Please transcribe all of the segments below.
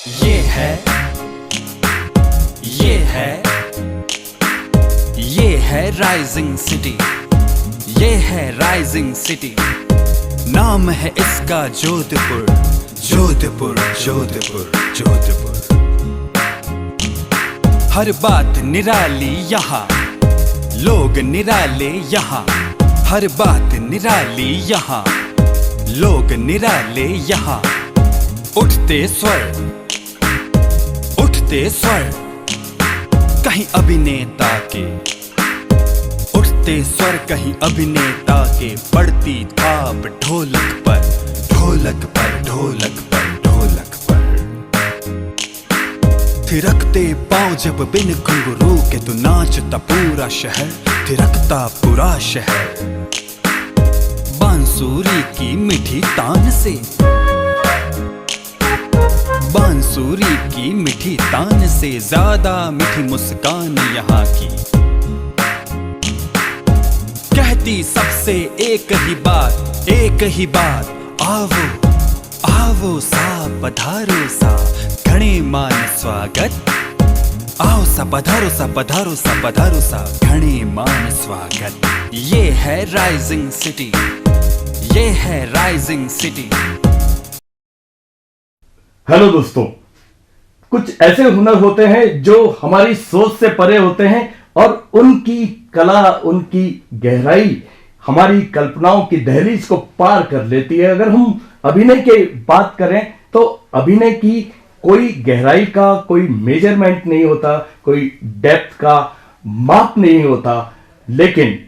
ये है rising city, ये है राइजिंग सिटी। नाम है इसका जोधपुर, जोधपुर, जोधपुर, जोधपुर। हर बात निराली यहाँ, लोग निराले यहाँ। हर बात निराली यहाँ, लोग निराले यहाँ। उठते स्वर, उठते स्वर कहीं अभिनेता के, उठते स्वर कहीं अभिनेता के। पड़ती थाप ढोलक पर, ढोलक पर, ढोलक पर, ढोलक पर। थिरकते पांव जब बिन घुंघरू के तो नाचता पूरा शहर, थिरकता पूरा शहर। बांसुरी की मीठी तान से, बांसुरी की मीठी तान से ज्यादा मीठी मुस्कान यहाँ की। कहती सबसे एक ही बात, एक ही बात। आवो आवो सा पधारो सा, घणे मान स्वागत। आओ सा पधारो सा, पधारो सा, पधारो सा, घणे मान स्वागत। ये है राइजिंग सिटी, ये है राइजिंग सिटी। हेलो दोस्तों, कुछ ऐसे हुनर होते हैं जो हमारी सोच से परे होते हैं और उनकी कला, उनकी गहराई हमारी कल्पनाओं की दहलीज को पार कर लेती है। अगर हम अभिनय की बात करें तो अभिनय की कोई गहराई का कोई मेजरमेंट नहीं होता, कोई डेप्थ का माप नहीं होता। लेकिन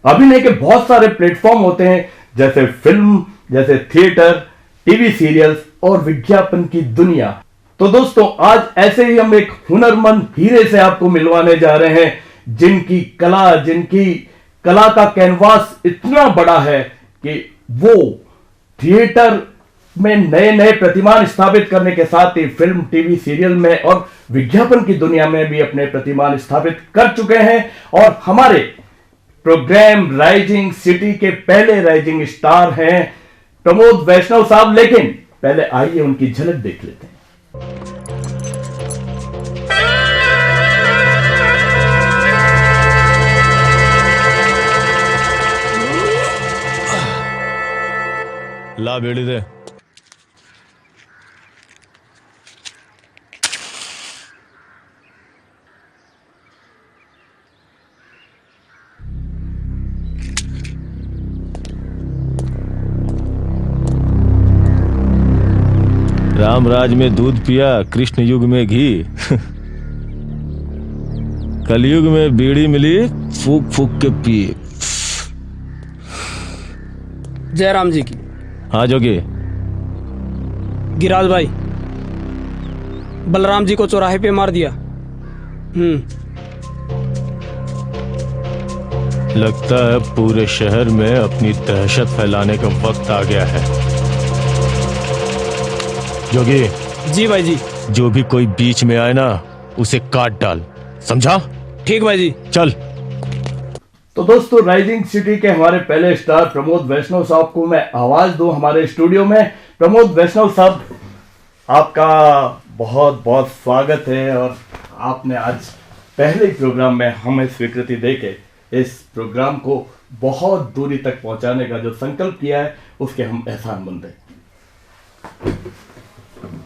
अभिनय के बहुत सारे प्लेटफॉर्म होते हैं, जैसे फिल्म, जैसे थिएटर, टीवी सीरियल्स और विज्ञापन की दुनिया। तो दोस्तों, आज ऐसे ही हम एक हुनरमंद हीरे से आपको मिलवाने जा रहे हैं, जिनकी कला का कैनवास इतना बड़ा है कि वो थिएटर में नए नए प्रतिमान स्थापित करने के साथ ही फिल्म, टीवी सीरियल में और विज्ञापन की दुनिया में भी अपने प्रतिमान स्थापित कर चुके हैं। और हमारे प्रोग्राम राइजिंग सिटी के पहले राइजिंग स्टार हैं प्रमोद वैष्णव साहब। लेकिन पहले आइए उनकी झलक देख लेते हैं। ला बेड़ी दे। रामराज में दूध पिया, कृष्ण युग में घी। कलयुग में बीड़ी मिली, फूक फूक के पी। जय राम जी की। हाँ जोगी। गिराज भाई, बलराम जी को चौराहे पे मार दिया। लगता है पूरे शहर में अपनी दहशत फैलाने का वक्त आ गया है। जोगी। जी भाई जी। जो भी कोई बीच में आए ना, उसे काट डाल, समझा? ठीक भाई जी। चल। तो दोस्तों, राइजिंग सिटी के हमारे पहले स्टार प्रमोद वैष्णव साहब को मैं आवाज दूं हमारे स्टूडियो में। प्रमोद वैष्णव साहब, आपका बहुत बहुत स्वागत है। और आपने आज पहले ही प्रोग्राम में हमें स्वीकृति देके इस प्रोग्राम को बहुत दूरी तक पहुंचाने का जो संकल्प किया है, उसके हम एहसानमंद हैं।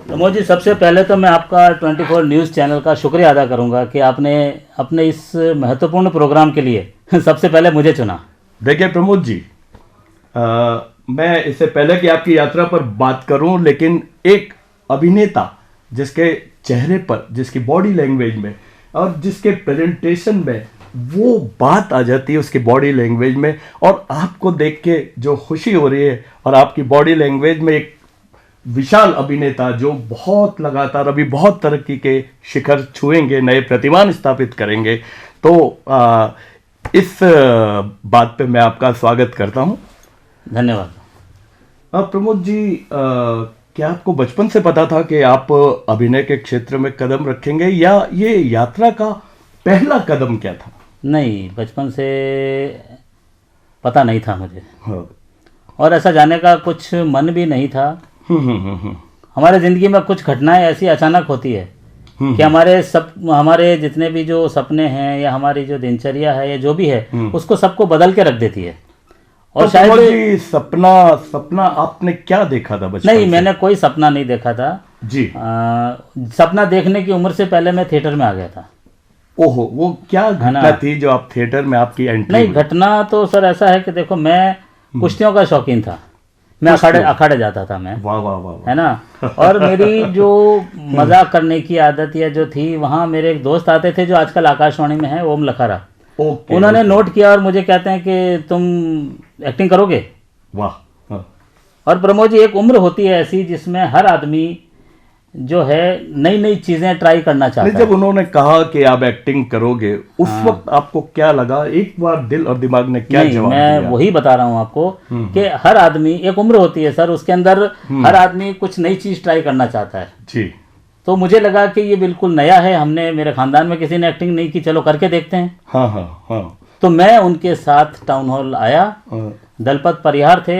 प्रमोद जी, सबसे पहले तो मैं आपका 24 न्यूज़ चैनल का शुक्रिया अदा करूंगा कि आपने अपने इस महत्वपूर्ण प्रोग्राम के लिए सबसे पहले मुझे चुना। देखिए प्रमोद जी, मैं इससे पहले कि आपकी यात्रा पर बात करूं, लेकिन एक अभिनेता जिसके चेहरे पर, जिसकी बॉडी लैंग्वेज में और जिसके प्रेजेंटेशन में वो बात आ जाती है उसकी बॉडी लैंग्वेज में, और आपको देख के जो खुशी हो रही है और आपकी बॉडी लैंग्वेज में एक विशाल अभिनेता जो बहुत लगातार अभी बहुत तरक्की के शिखर छुएंगे, नए प्रतिमान स्थापित करेंगे। तो इस बात पे मैं आपका स्वागत करता हूं। धन्यवाद। प्रमोद जी, क्या आपको बचपन से पता था कि आप अभिनय के क्षेत्र में कदम रखेंगे, या ये यात्रा का पहला कदम क्या था? नहीं, बचपन से पता नहीं था मुझे। हाँ। और ऐसा जाने का कुछ मन भी नहीं था। हमारे ज़िंदगी में कुछ घटनाएं ऐसी अचानक होती है कि हमारे जितने भी जो सपने हैं या हमारी जो दिनचर्या है या जो भी है उसको सबको बदल के रख देती है। और तो शायद जी सपना आपने क्या देखा था बचपन नहीं, से? मैंने कोई सपना नहीं देखा था जी। सपना देखने की उम्र से पहले मैं थिएटर में आ गया था। ओहो, वो क्या घटना थी जो आप थिएटर में आपकी एंट्री नहीं, घटना तो सर ऐसा है कि देखो, मैं कुश्तियों का शौकीन था, मैं अखाड़े जाता था मैं, वाह वाह वाह वाह। है ना। और मेरी जो मजाक करने की आदत या जो थी, वहाँ मेरे एक दोस्त आते थे जो आजकल आकाशवाणी में है, ओम लखारा। ओके, उन्होंने नोट किया और मुझे कहते हैं कि तुम एक्टिंग करोगे। वाह। हाँ। और प्रमोद जी, एक उम्र होती है ऐसी जिसमें हर आदमी जो है नई नई चीजें ट्राई करना चाहता नहीं, है। जब उन्होंने कहा कि आप एक्टिंग करोगे, उस वक्त आपको क्या लगा? एक बार दिल और दिमाग ने क्या नहीं, जवाब मैं दिया? वही बता रहा हूँ आपको कि हर आदमी, एक उम्र होती है सर, उसके अंदर हर आदमी कुछ नई चीज ट्राई करना चाहता है। जी। तो मुझे लगा कि ये बिल्कुल नया है, हमने, मेरे खानदान में किसी ने एक्टिंग नहीं की, चलो करके देखते हैं। हाँ हाँ हाँ। तो मैं उनके साथ टाउन हॉल आया। हाँ। दलपत परिहार थे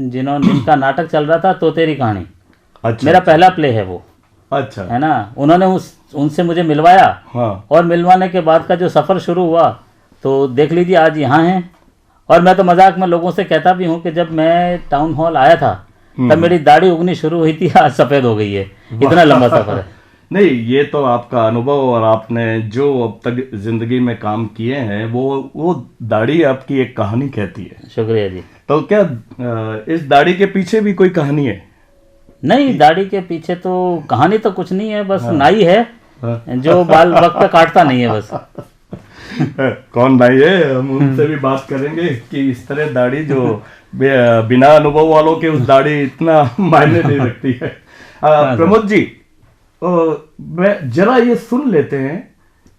जिनका नाटक चल रहा था, तो तेरी कहानी, अच्छा। मेरा पहला प्ले है वो, अच्छा। है ना। उन्होंने उनसे मुझे मिलवाया। हाँ। और मिलवाने के बाद का जो सफ़र शुरू हुआ, तो देख लीजिए आज यहाँ हैं। और मैं तो मजाक में लोगों से कहता भी हूँ कि जब मैं टाउन हॉल आया था तब मेरी दाढ़ी उगनी शुरू हुई थी, आज सफ़ेद हो गई है, इतना लंबा सफ़र है। नहीं, ये तो आपका अनुभव और आपने जो अब तक जिंदगी में काम किए हैं, वो दाढ़ी आपकी एक कहानी कहती है। शुक्रिया जी। तो क्या इस दाढ़ी के पीछे भी कोई कहानी है? नहीं, दाढ़ी के पीछे तो कहानी तो कुछ नहीं है, बस नाई है जो बाल वक्त पे काटता नहीं है बस। कौन भाई है? हम उनसे भी बात करेंगे कि इस तरह दाढ़ी जो बिना अनुभव वालों के उस दाढ़ी इतना मायने नहीं रखती है। प्रमोद जी, मैं जरा ये सुन लेते हैं,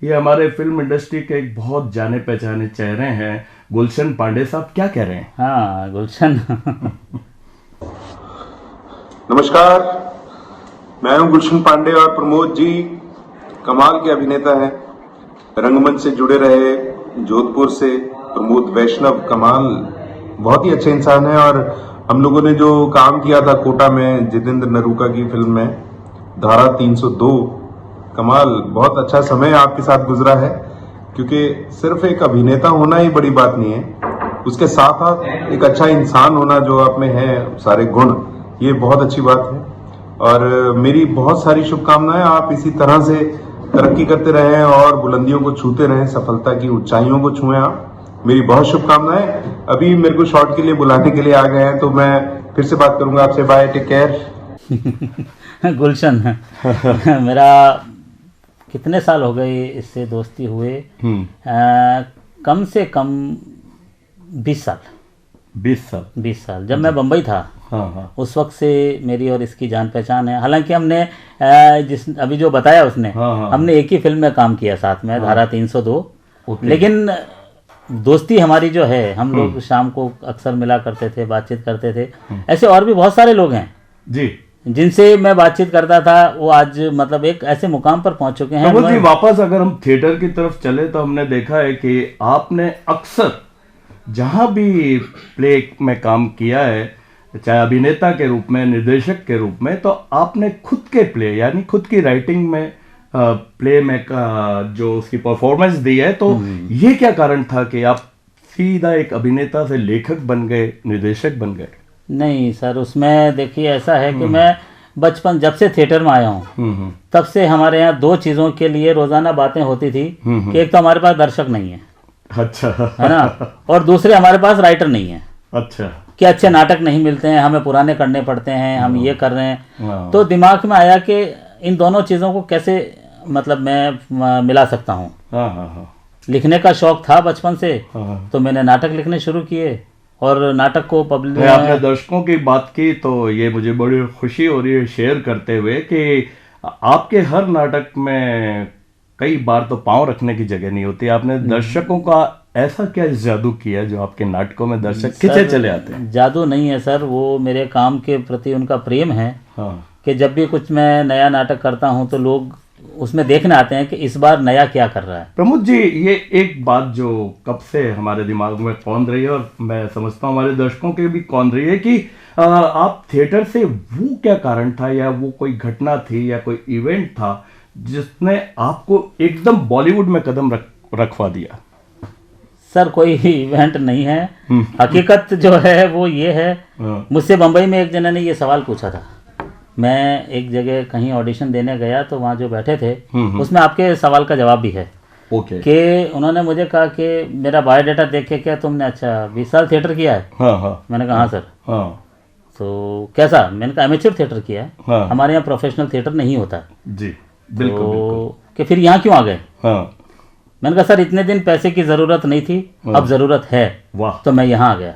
ये हमारे फिल्म इंडस्ट्री के एक बहुत जाने पहचाने चेहरे हैं, गुलशन पांडे साहब, क्या कह रहे हैं? हाँ, गुलशन। नमस्कार, मैं हूं गुलशन पांडे और प्रमोद जी कमाल के अभिनेता हैं, रंगमंच से जुड़े रहे, जोधपुर से। प्रमोद वैष्णव कमाल, बहुत ही अच्छे इंसान हैं। और हम लोगों ने जो काम किया था कोटा में जितेंद्र नरूका की फिल्म में, धारा 302, कमाल, बहुत अच्छा समय आपके साथ गुजरा है। क्योंकि सिर्फ एक अभिनेता होना ही बड़ी बात नहीं है, उसके साथ साथ एक अच्छा इंसान होना जो आप में है, सारे गुण, ये बहुत अच्छी बात है। और मेरी बहुत सारी शुभकामनाएं, आप इसी तरह से तरक्की करते रहें और बुलंदियों को छूते रहें, सफलता की ऊंचाइयों को छुएं आप। मेरी बहुत शुभकामनाएं। अभी मेरे को शॉट के लिए बुलाने के लिए आ गए हैं, तो मैं फिर से बात करूंगा आपसे। Bye, take care. गुलशन मेरा कितने साल हो गए इससे दोस्ती हुए? कम से कम 20 साल। 20 साल। जब मैं बम्बई था, हाँ। उस वक्त से मेरी और इसकी जान पहचान है। हालांकि हमने अभी जो बताया उसने, हाँ। हमने एक ही फिल्म में काम किया साथ में, धारा 302। लेकिन दोस्ती हमारी जो है, हम लोग शाम को अक्सर मिला करते थे, बातचीत करते थे। ऐसे और भी बहुत सारे लोग हैं जी जिनसे मैं बातचीत करता था, वो आज मतलब एक ऐसे मुकाम पर पहुंच चुके हैं। जी, वापस अगर हम थिएटर की तरफ चले तो हमने देखा है कि आपने अक्सर जहां भी प्ले में काम किया है, चाहे अभिनेता के रूप में, निर्देशक के रूप में, तो आपने खुद के प्ले यानी खुद की राइटिंग में प्ले में जो उसकी परफॉर्मेंस दी है। तो ये क्या कारण था कि आप सीधा एक अभिनेता से लेखक बन गए, निर्देशक बन गए? नहीं सर, उसमें देखिए ऐसा है कि मैं बचपन जब से थिएटर में आया हूँ, तब से हमारे यहाँ दो चीज़ों के लिए रोजाना बातें होती थी कि एक तो हमारे पास दर्शक नहीं है, अच्छा, है ना, और दूसरे हमारे पास राइटर नहीं है। अच्छा, कि अच्छे नाटक नहीं मिलते हैं, हमें पुराने करने पड़ते हैं, हम ये कर रहे हैं। तो दिमाग में आया कि इन दोनों चीज़ों को कैसे मतलब मैं मिला सकता हूँ। लिखने का शौक था बचपन से, तो मैंने नाटक लिखने शुरू किए और नाटक को पब्लिक। आपने दर्शकों की बात की तो ये मुझे बड़ी खुशी हो रही है शेयर करते हुए कि आपके हर नाटक में कई बार तो पांव रखने की जगह नहीं होती। आपने दर्शकों का ऐसा क्या जादू किया जो आपके नाटकों में दर्शक खिंचे चले आते हैं? जादू नहीं है सर, वो मेरे काम के प्रति उनका प्रेम है। कि जब भी कुछ मैं नया नाटक करता हूं तो लोग उसमें देखने आते हैं कि इस बार नया क्या कर रहा है। प्रमोद जी, ये एक बात जो कब से हमारे दिमाग में कौंध रही है और मैं समझता हूँ हमारे दर्शकों के भी कौंध रही है कि आप थिएटर से वो क्या कारण था, या वो कोई घटना थी या कोई इवेंट था जिसने आपको एकदम बॉलीवुड में कदम रखवा दिया? सर कोई इवेंट नहीं है, हकीकत जो है वो ये है, मुझसे बम्बई में एक जना ने ये सवाल पूछा था। मैं एक जगह कहीं ऑडिशन देने गया तो वहाँ जो बैठे थे उसमें आपके सवाल का जवाब भी है। ओके। कि उन्होंने मुझे कहा कि मेरा बायोडाटा देख के, क्या तुमने अच्छा 20 साल थिएटर किया है? हाँ। मैंने कहा हाँ सर। हाँ। तो कैसा? मैंने कहा एमेच्योर थिएटर किया है। हाँ। हमारे यहाँ प्रोफेशनल थिएटर नहीं होता। जी बिल्कुल, तो बिल्कुल। कि फिर यहाँ क्यों आ गए? हाँ। मैंने कहा सर इतने दिन पैसे की ज़रूरत नहीं थी, अब ज़रूरत है। वाह। तो मैं यहाँ आ गया।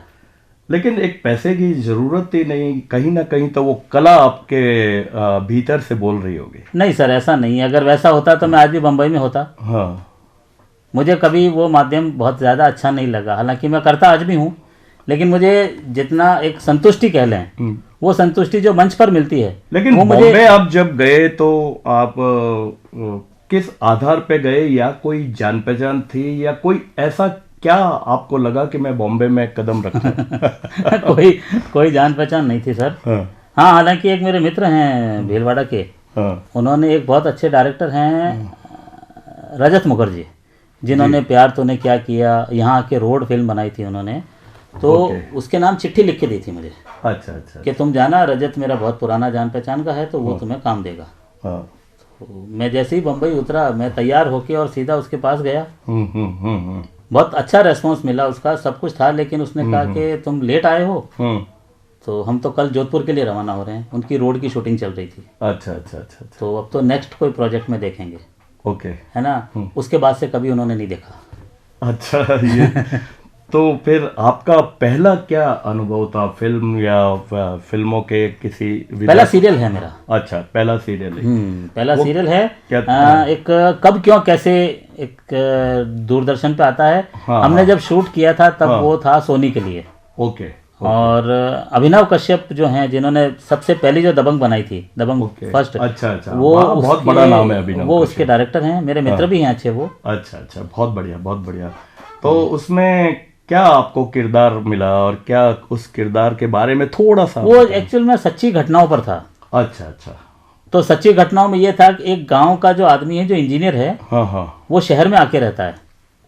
लेकिन एक पैसे की जरूरत ही नहीं, कहीं ना कहीं तो वो कला आपके भीतर से बोल रही होगी। नहीं सर ऐसा नहीं है, अगर वैसा होता तो मैं आज भी बम्बई में होता। हाँ। मुझे कभी वो माध्यम बहुत ज़्यादा अच्छा नहीं लगा, हालांकि मैं करता आज भी हूँ, लेकिन मुझे जितना एक संतुष्टि कह लें, वो संतुष्टि जो मंच पर मिलती है। लेकिन वो बॉम्बे आप जब गए तो आप किस आधार पे गए, या कोई जान पहचान थी, या कोई ऐसा क्या आपको लगा कि मैं बॉम्बे में कदम रखूं? कोई जान पहचान नहीं थी सर। हाँ। हाँ, हालांकि एक मेरे मित्र हैं भीलवाड़ा के, हाँ। उन्होंने एक बहुत अच्छे डायरेक्टर हैं रजत मुखर्जी, जिन्होंने प्यार तूने क्या किया, यहाँ के रोड फिल्म बनाई थी उन्होंने, तो उसके नाम चिट्ठी लिख के दी थी मुझे। अच्छा। कि तुम जाना, रजत मेरा बहुत पुराना जान पहचान का है, तो वो तुम्हें काम देगा। हाँ। तो मैं जैसे ही बम्बई उतरा, मैं तैयार होके और सीधा उसके पास गया। बहुत अच्छा रेस्पॉन्स मिला उसका, सब कुछ था, लेकिन उसने कहा कि तुम लेट आए हो, तो हम तो कल जोधपुर के लिए रवाना हो रहे हैं। उनकी रोड की शूटिंग चल रही थी। अच्छा। तो अब तो नेक्स्ट कोई प्रोजेक्ट में देखेंगे। ओके। है ना। उसके बाद से कभी उन्होंने नहीं देखा। अच्छा। ये तो फिर आपका पहला क्या अनुभव था फिल्म या फिल्मों के किसी पहला सीरियल है मेरा। अच्छा, पहला सीरियल है। पहला सीरियल है। क्या एक कब क्यों कैसे एक दूरदर्शन पे आता है। हाँ, हमने जब शूट किया था तब वो था सोनी के लिए। ओके। और अभिनव कश्यप जो हैं, जिन्होंने सबसे पहली जो दबंग बनाई थी, दबंग फर्स्ट। अच्छा। वो बहुत बड़ा नाम है अभिनव। वो उसके डायरेक्टर हैं, मेरे मित्र भी हैं अच्छे वो। अच्छा। बहुत बढ़िया। तो उसमें क्या आपको किरदार मिला, और क्या उस किरदार के बारे में थोड़ा सा? वो एक्चुअल में सच्ची घटनाओं पर था। अच्छा। तो सच्ची घटनाओं में ये था कि एक गांव का जो आदमी है, जो इंजीनियर है, हाँ, वो शहर में आके रहता है।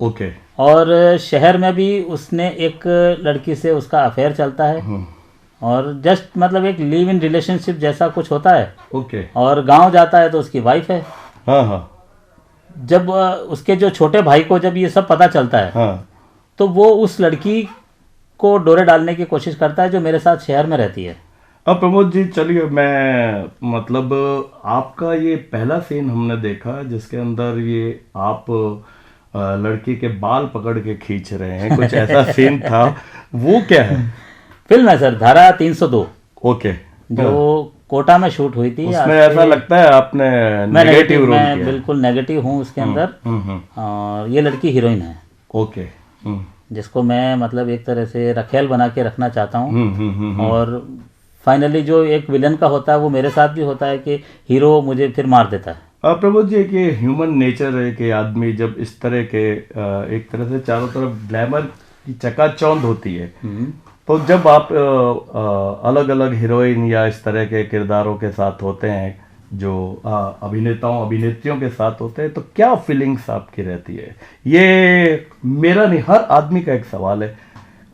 ओके। और शहर में भी उसने एक लड़की से उसका अफेयर चलता है, और जस्ट मतलब एक लिव इन रिलेशनशिप जैसा कुछ होता है। ओके। और गांव जाता है तो उसकी वाइफ है। हाँ। जब उसके जो छोटे भाई को जब ये सब पता चलता है, हाँ। तो वो उस लड़की को डोरे डालने की कोशिश करता है, जो मेरे साथ शहर में रहती है। अब प्रमोद जी चलिए, मैं मतलब आपका ये पहला सीन हमने देखा जिसके अंदर ये आप लड़की के बाल पकड़ के खींच रहे हैं, कुछ ऐसा सीन था, वो क्या है? फिल्म है सर धारा 302। ओके। जो कोटा में शूट हुई थी। उसमें ऐसा लगता है आपने नेगेटिव रोल किया। मैं बिल्कुल नेगेटिव हूँ उसके अंदर। और ये लड़की हीरोइन है। ओके। जिसको मैं मतलब एक तरह से रखेल बना के रखना चाहता हूँ। और फाइनली जो एक विलन का होता है वो मेरे साथ भी होता है कि हीरो मुझे फिर मार देता है। प्रमोद जी, कि ह्यूमन नेचर है कि आदमी जब इस तरह के एक तरह से चारों तरफ ग्लैमर की चकाचौंध होती है, तो जब आप अलग अलग हीरोइन या इस तरह के किरदारों के साथ होते हैं, जो अभिनेताओं अभिनेत्रियों के साथ होते हैं, तो क्या फीलिंग्स आपकी रहती है? ये मेरा नहीं, हर आदमी का एक सवाल है।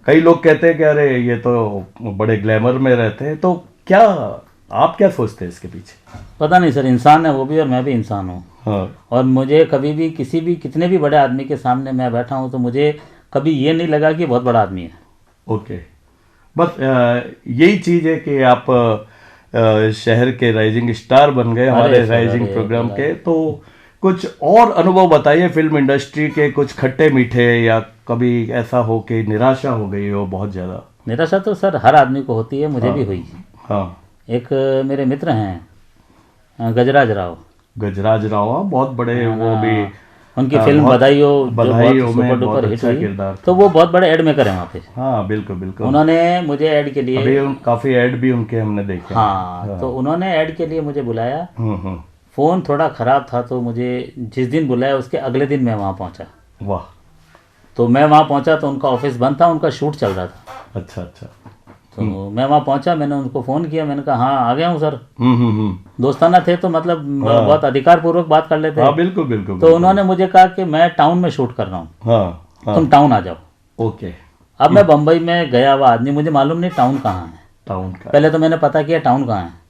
कई लोग कहते हैं कि अरे ये तो बड़े ग्लैमर में रहते हैं, तो क्या आप क्या सोचते हैं इसके पीछे? पता नहीं सर, इंसान है वो भी और मैं भी इंसान हूँ। हाँ। और मुझे कभी भी कितने भी बड़े आदमी के सामने मैं बैठा हूँ तो मुझे कभी ये नहीं लगा कि बहुत बड़ा आदमी है। ओके। बस यही चीज़ है कि आप शहर के राइजिंग स्टार बन गए हमारे राइजिंग प्रोग्राम के। तो कुछ और अनुभव बताइए फिल्म इंडस्ट्री के, कुछ खट्टे मीठे, या कभी ऐसा हो कि निराशा हो गई हो बहुत ज़्यादा? निराशा तो सर हर आदमी को होती है, मुझे भी हुई। हाँ। एक मेरे मित्र हैं गजराज राव। गजराज राव बहुत बड़े, वो भी उनकी फिल्म बधाइयो में सुपर डुपर हिट अच्छा हुई, किरदार। तो वो बहुत बड़े एड मेकर हैं वहाँ पे। हाँ बिल्कुल बिल्कुल। उन्होंने मुझे ऐड के लिए अभी काफी ऐड भी उनके हमने देखे। हाँ, तो उन्होंने ऐड के लिए मुझे बुलाया। फ़ोन थोड़ा ख़राब था, तो मुझे जिस दिन बुलाया उसके अगले दिन मैं वहाँ पहुँचा। वाह। तो मैं वहाँ पहुँचा तो उनका ऑफिस बंद था, उनका शूट चल रहा था। अच्छा। तो मैं वहाँ पहुंचा, मैंने उनको फ़ोन किया, मैंने कहा हाँ आ गया हूँ सर। दोस्ताना थे तो मतलब बहुत अधिकार पूर्वक बात कर लेते। हाँ बिल्कुल बिल्कुल। तो उन्होंने मुझे कहा कि मैं टाउन में शूट कर रहा हूँ, तुम टाउन आ जाओ। ओके। अब मैं बम्बई में गया हुआ आदमी, मुझे मालूम नहीं टाउन कहाँ है। टाउन का पहले तो मैंने पता किया टाउन कहाँ है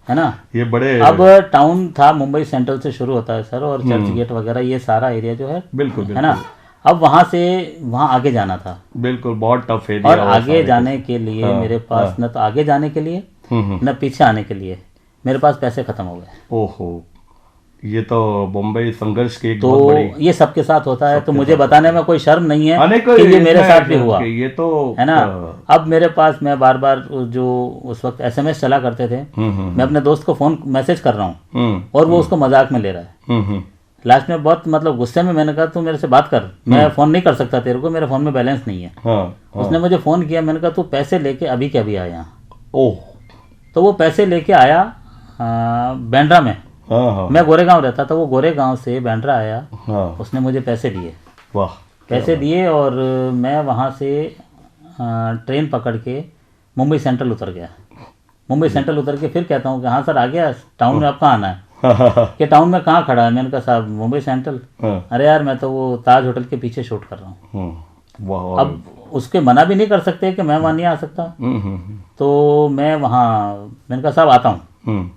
है ना। ये बड़े अब टाउन था मुंबई सेंट्रल से शुरू होता है सर, और चर्च गेट वगैरह ये सारा एरिया जो है बिल्कुल है ना। अब वहाँ से वहाँ आगे जाना था, बिल्कुल बहुत टफ एरिया। और आगे जाने के लिए मेरे पास न तो आगे जाने के लिए न पीछे आने के लिए मेरे पास पैसे खत्म हो गए। ओहो, ये तो बम्बई संघर्ष की एक तो बहुत बड़ी। ये सबके साथ होता है, तो मुझे बताने में कोई शर्म नहीं है आने कि ये मेरे साथ भी हुआ ये तो है ना। अब मेरे पास मैं बार बार जो उस वक्त SMS चला करते थे, मैं अपने दोस्त को फोन मैसेज कर रहा हूँ और वो उसको मजाक में ले रहा है। लास्ट में बहुत मतलब गुस्से में मैंने कहा तू मेरे से बात कर, मैं फोन नहीं कर सकता तेरे को, मेरे फोन में बैलेंस नहीं है। उसने मुझे फोन किया, मैंने कहा तू पैसे लेके अभी के अभी आया यहाँ। ओह, तो वो पैसे लेके आया बांद्रा में। मैं गोरेगांव रहता था, वो गोरेगांव से बांद्रा आया। उसने मुझे पैसे दिए। वाह, पैसे दिए और मैं वहाँ से ट्रेन पकड़ के मुंबई सेंट्रल उतर गया। मुंबई सेंट्रल उतर के फिर कहता हूँ कि हाँ सर आ गया, टाउन में अब कहाँ आना है? कि टाउन में कहाँ खड़ा है? मैंने कहा साहब मुंबई सेंट्रल। अरे यार मैं तो वो ताज होटल के पीछे शूट कर रहा हूँ। अब उसके मना भी नहीं कर सकते कि मैं वहाँ नहीं आ सकता। तो मैं वहाँ, मैंने कहा साहब आता हूँ।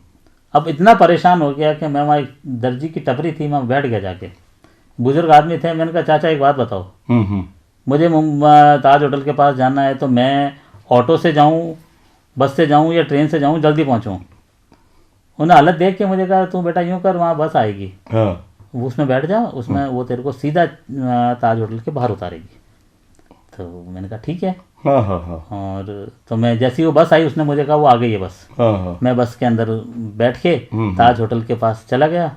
अब इतना परेशान हो गया कि मैं वहाँ एक दर्जी की टपरी थी, मैं बैठ गया जाके। बुजुर्ग आदमी थे, मैंने कहा चाचा एक बात बताओ, मुझे ताज होटल के पास जाना है, तो मैं ऑटो से जाऊँ, बस से जाऊँ या ट्रेन से जाऊँ, जल्दी पहुँचूँ? उन्हें हालत देख के मुझे कहा तू बेटा यूँ कर, वहाँ बस आएगी, उसमें बैठ जा, उसमें वो तेरे को सीधा ताज होटल के बाहर उतारेगी। तो मैंने कहा ठीक है। और तो मैं जैसी वो बस आई, उसने मुझे कहा वो आ गई है बस। मैं बस के अंदर बैठ के ताज होटल के पास चला गया।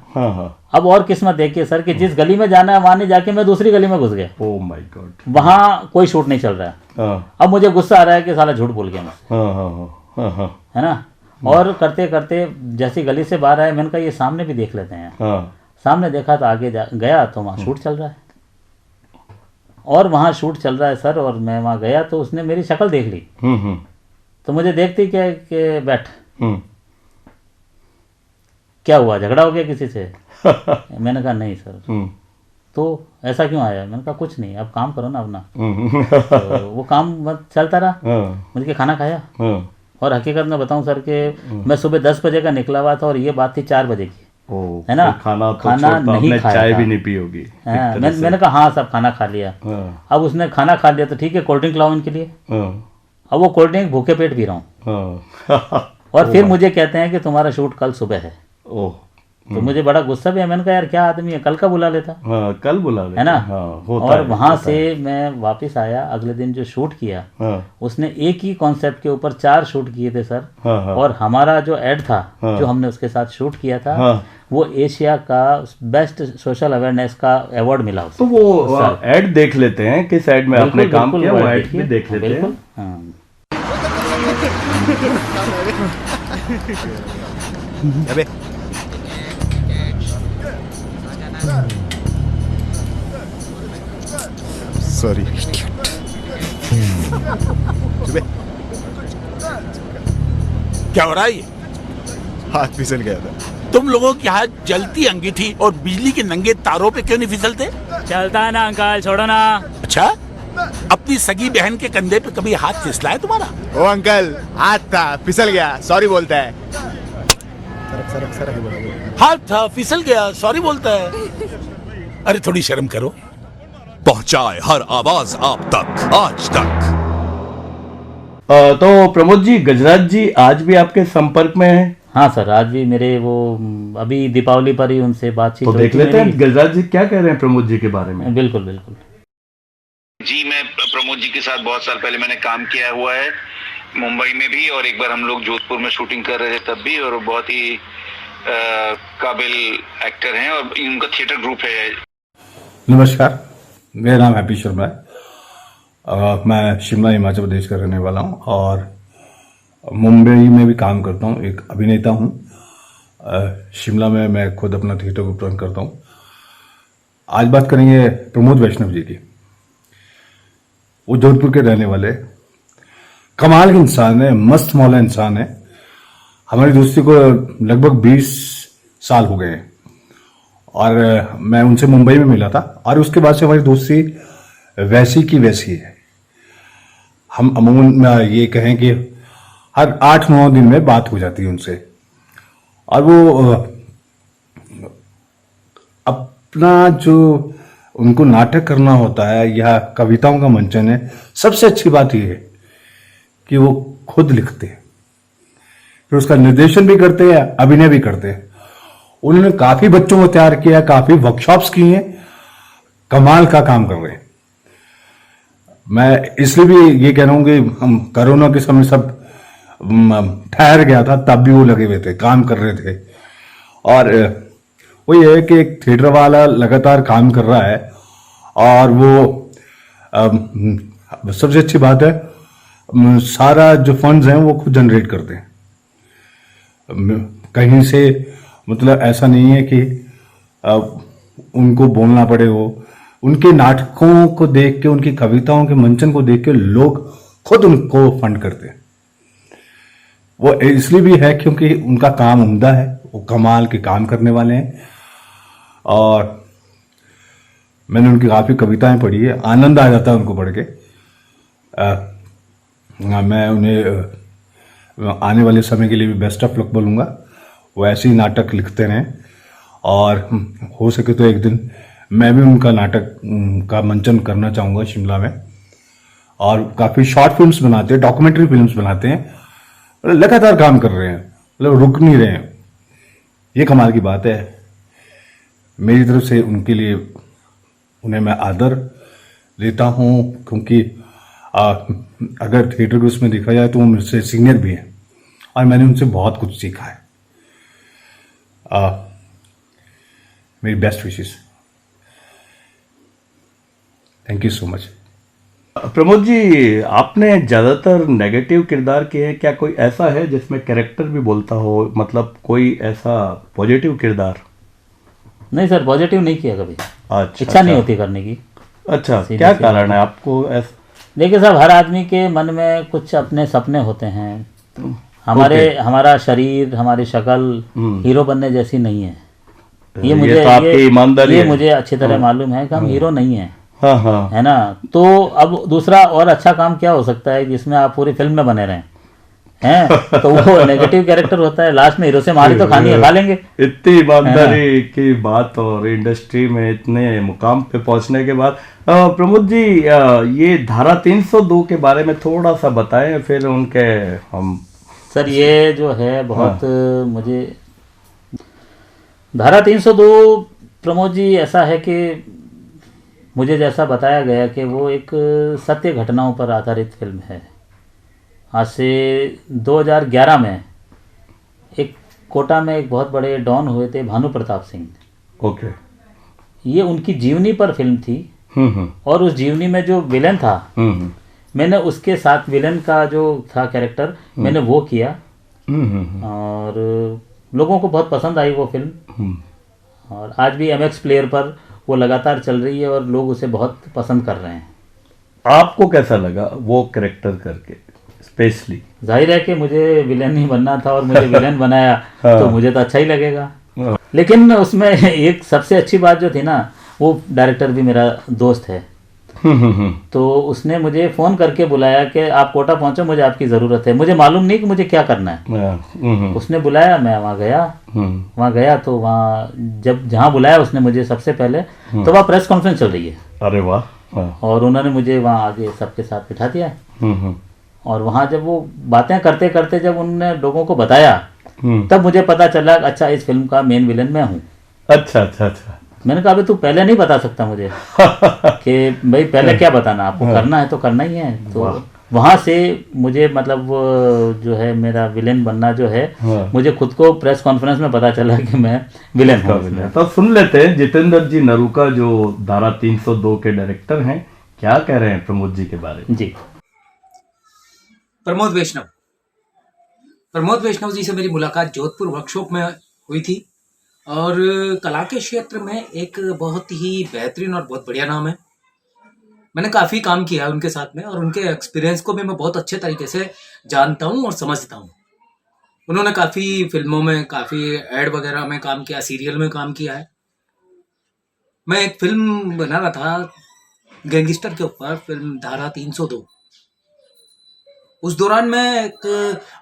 अब और किस्मत देखिए सर कि जिस गली में जाना है वहां नहीं जाके मैं दूसरी गली में घुस गया। ओह माय गॉड, वहां कोई शूट नहीं चल रहा है। अब मुझे गुस्सा आ रहा है कि साला झूठ बोल गया मैं, है ना। और करते करते जैसी गली से बाहर आए, मैंने कहा ये सामने भी देख लेते हैं। सामने देखा तो आगे गया तो वहाँ शूट चल रहा है, और वहाँ शूट चल रहा है सर। और मैं वहाँ गया तो उसने मेरी शक्ल देख ली। तो मुझे देखती क्या कि बैठ, क्या हुआ, झगड़ा हो गया किसी से? मैंने कहा नहीं सर। तो ऐसा क्यों आया? मैंने कहा कुछ नहीं, अब काम करो ना अपना। तो वो काम चलता रहा। मुझे के खाना खाया, और हकीकत में बताऊं सर कि मैं सुबह 10 बजे का निकला हुआ था और ये बात थी 4 बजे की, है ना। खाना नहीं खाया, चाय भी नहीं पी होगी। मैंने कहा हाँ सब खाना खा लिया। अब उसने खाना खा लिया तो ठीक है, कोल्ड ड्रिंक लाओ इनके लिए। अब वो कोल्ड ड्रिंक भूखे पेट पी रहा हूँ। और फिर मुझे कहते हैं कि तुम्हारा शूट कल सुबह है। तो मुझे बड़ा गुस्सा भी है। मैंने कहा यार क्या आदमी है, कल का बुला लेता, कल बुला लेता, है ना। और वहां से है। मैं वापस आया, अगले दिन जो शूट किया, उसने एक ही कॉन्सेप्ट के ऊपर 4 शूट किए थे सर। और हमारा जो एड था, जो हमने उसके साथ शूट किया था, वो एशिया का बेस्ट सोशल अवेयरनेस का अवार्ड मिला उसको। तो वो एड देख लेते हैं किस एड में आपने काम किया, वो एड भी देख लेते हैं। अबे सॉरी, क्या हो रहा है ये? हाथ फिसल गया था। तुम लोगों के हाथ जलती अंगीठी और बिजली के नंगे तारों पे क्यों नहीं फिसलते? चलता है ना अंकल, छोड़ो ना। अच्छा, अपनी सगी बहन के कंधे पे कभी हाथ फिसला है तुम्हारा? ओ अंकल, हाथ था, फिसल गया, सॉरी बोलता है। हाथ था, फिसल गया, सॉरी बोलता है। अरे थोड़ी शर्म करो। पहुंचाए हर आवाज आप तक, आज तक। तो प्रमोद जी, गजराज जी आज भी आपके संपर्क में हैं? हाँ सर, आज भी मेरे वो अभी दीपावली पर ही उनसे बातचीत तो देख लेते हैं गजराज जी क्या कह रहे हैं प्रमोद जी के बारे में। बिल्कुल बिल्कुल जी, मैं प्रमोद जी के साथ बहुत साल पहले मैंने काम किया हुआ है, मुंबई में भी, और एक बार हम लोग जोधपुर में शूटिंग कर रहे थे तब भी। और बहुत ही काबिल एक्टर हैं और इनका थिएटर ग्रुप है। नमस्कार, मेरा नाम हैप्पी शर्मा है। मैं शिमला हिमाचल प्रदेश का रहने वाला हूँ और मुंबई में भी काम करता हूँ, एक अभिनेता हूँ। शिमला में मैं खुद अपना थिएटर ग्रुप रन करता हूँ। आज बात करेंगे प्रमोद वैष्णव जी की। वो जोधपुर के रहने वाले, कमाल के इंसान है, मस्त मौला इंसान है। हमारी दोस्ती को लगभग 20 साल हो गए हैं और मैं उनसे मुंबई में मिला था और उसके बाद से हमारी दोस्ती वैसी की वैसी है। हम अमूमन ये कहें कि हर 8-9 दिन में बात हो जाती है उनसे और वो अपना जो उनको नाटक करना होता है या कविताओं का मंचन है, सबसे अच्छी बात यह है कि वो खुद लिखते हैं, फिर उसका निर्देशन भी करते हैं, अभिनय भी करते हैं। उन्होंने काफी बच्चों को तैयार किया, काफी वर्कशॉप्स की हैं, कमाल का काम कर रहे हैं। मैं इसलिए भी ये कह रहा हूं कि हम कोरोना के समय सब ठहर गया था, तब भी वो लगे हुए थे, काम कर रहे थे। और वो ये है कि एक थिएटर वाला लगातार काम कर रहा है और वो सबसे अच्छी बात है, सारा जो फंड्स हैं वो खुद जनरेट करते हैं, कहीं से मतलब ऐसा नहीं है कि उनको बोलना पड़े। वो उनके नाटकों को देख के, उनकी कविताओं के मंचन को देख के लोग खुद उनको फंड करते हैं। वो इसलिए भी है क्योंकि उनका काम उम्दा है, वो कमाल के काम करने वाले हैं और मैंने उनकी काफ़ी कविताएं पढ़ी है, आनंद आ जाता है उनको पढ़ के। मैं उन्हें आने वाले समय के लिए भी बेस्ट ऑफ लक बोलूँगा। वो ऐसे ही नाटक लिखते रहें और हो सके तो एक दिन मैं भी उनका नाटक का मंचन करना चाहूँगा शिमला में। और काफ़ी शॉर्ट फिल्म्स बनाते हैं, डॉक्यूमेंट्री फिल्म्स बनाते हैं, लगातार काम कर रहे हैं, मतलब रुक नहीं रहे हैं। ये कमाल की बात है। मेरी तरफ से उनके लिए उन्हें मैं आदर देता हूँ क्योंकि अगर थिएटर के उसमें देखा जाए तो वो मुझसे सीनियर भी हैं और मैंने उनसे बहुत कुछ सीखा है। मेरी best wishes. Thank you so much. Pramod ji, आपने ज़्यादातर नेगेटिव किरदार किए हैं, क्या कोई ऐसा है जिसमें कैरेक्टर भी बोलता हो, मतलब कोई ऐसा पॉजिटिव किरदार? नहीं सर, पॉजिटिव नहीं किया कभी। अच्छा, इच्छा नहीं होती करने की। अच्छा, क्या कारण है आपको ऐसा? देखिए साहब, हर आदमी के मन में कुछ अपने सपने होते हैं। हमारा शरीर, हमारी शक्ल हीरो बनने जैसी नहीं है। ये मुझे अच्छी तरह मालूम है कि हम हीरो नहीं हैं। हाँ हाँ, है ना। तो अब दूसरा और अच्छा काम क्या हो सकता है जिसमें आप पूरी फिल्म में बने रहें हैं? तो वो नेगेटिव कैरेक्टर होता है, लास्ट में हीरो से मारी तो खानी है, खा लेंगे। इतनी ईमानदारी की बात और इंडस्ट्री में इतने मुकाम पे पहुंचने के बाद प्रमोद जी, ये धारा 302 के बारे में थोड़ा सा बताएं, फिर उनके हम। सर ये जो है बहुत मुझे धारा 302 प्रमोद जी ऐसा है कि मुझे जैसा बताया गया कि वो एक सत्य घटनाओं पर आधारित फिल्म है। आज से 2011 में एक कोटा में एक बहुत बड़े डॉन हुए थे, भानु प्रताप सिंह। ओके। ये उनकी जीवनी पर फिल्म थी और उस जीवनी में जो विलेन था, मैंने उसके साथ विलेन का जो था कैरेक्टर मैंने वो किया और लोगों को बहुत पसंद आई वो फिल्म। और आज भी MX प्लेयर पर वो लगातार चल रही है और लोग उसे बहुत पसंद कर रहे हैं। आपको कैसा लगा वो कैरेक्टर करके? स्पेशली जाहिर है कि मुझे विलेन ही बनना था और मुझे विलेन बनाया तो मुझे तो अच्छा ही लगेगा। लेकिन उसमें एक सबसे अच्छी बात जो थी ना, वो डायरेक्टर भी मेरा दोस्त है। तो उसने मुझे फ़ोन करके बुलाया कि आप कोटा पहुंचो, मुझे आपकी ज़रूरत है। मुझे मालूम नहीं कि मुझे क्या करना है। उसने बुलाया, मैं वहाँ गया। तो वहाँ जहाँ बुलाया उसने मुझे सबसे पहले, तो वहाँ प्रेस कॉन्फ्रेंस चल रही है। अरे वाह। और उन्होंने मुझे वहाँ आगे सबके साथ बिठा दिया। और वहाँ जब वो बातें करते करते जब उन्होंने लोगों को बताया तब मुझे पता चला अच्छा इस फिल्म का मेन विलन मैं हूँ। अच्छा। मैंने कहा अबे तू पहले नहीं बता सकता मुझे कि भाई पहले क्या बताना, आपको करना है तो करना ही है। तो वहाँ से मुझे मतलब जो है मेरा विलेन बनना जो है, मुझे खुद को प्रेस कॉन्फ्रेंस में पता चला कि मैं विलेन हूँ। तो सुन लेते हैं जितेंद्र जी नरूका जो धारा 302 के डायरेक्टर हैं, क्या कह रहे हैं प्रमोद जी के बारे में। जी, प्रमोद वैष्णव जी से मेरी मुलाकात जोधपुर वर्कशॉप में हुई थी और कला के क्षेत्र में एक बहुत ही बेहतरीन और बहुत बढ़िया नाम है। मैंने काफ़ी काम किया है उनके साथ में, और उनके एक्सपीरियंस को भी मैं बहुत अच्छे तरीके से जानता हूँ और समझता हूँ। उन्होंने काफ़ी फिल्मों में, काफ़ी एड वगैरह में काम किया, सीरियल में काम किया है। मैं एक फिल्म बना रहा था गैंगस्टर के ऊपर, फिल्म धारा 302। उस दौरान मैं एक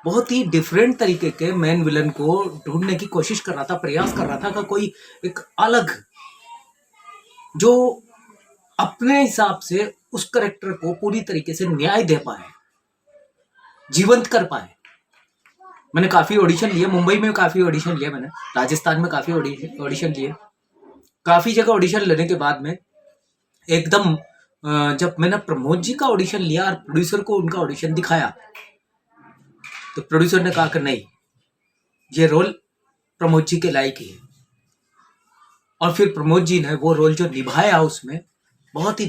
बहुत ही डिफरेंट तरीके के मेन विलन को ढूंढने की कोशिश कर रहा था, प्रयास कर रहा था कि कोई एक अलग, जो अपने हिसाब से उस करेक्टर को पूरी तरीके से न्याय दे पाए, जीवंत कर पाए। मैंने काफ़ी ऑडिशन लिए, मुंबई में काफ़ी ऑडिशन लिए मैंने, राजस्थान में काफ़ी ऑडिशन लिए। काफ़ी जगह ऑडिशन लेने के बाद में एकदम जब मैंने प्रमोद जी का ऑडिशन लिया और प्रोड्यूसर को उनका ऑडिशन दिखाया, तो प्रोड्यूसर ने कहा कि नहीं, ये रोल प्रमोद जी के लायक ही है। और फिर प्रमोद जी ने वो रोल जो निभाया उसमें बहुत ही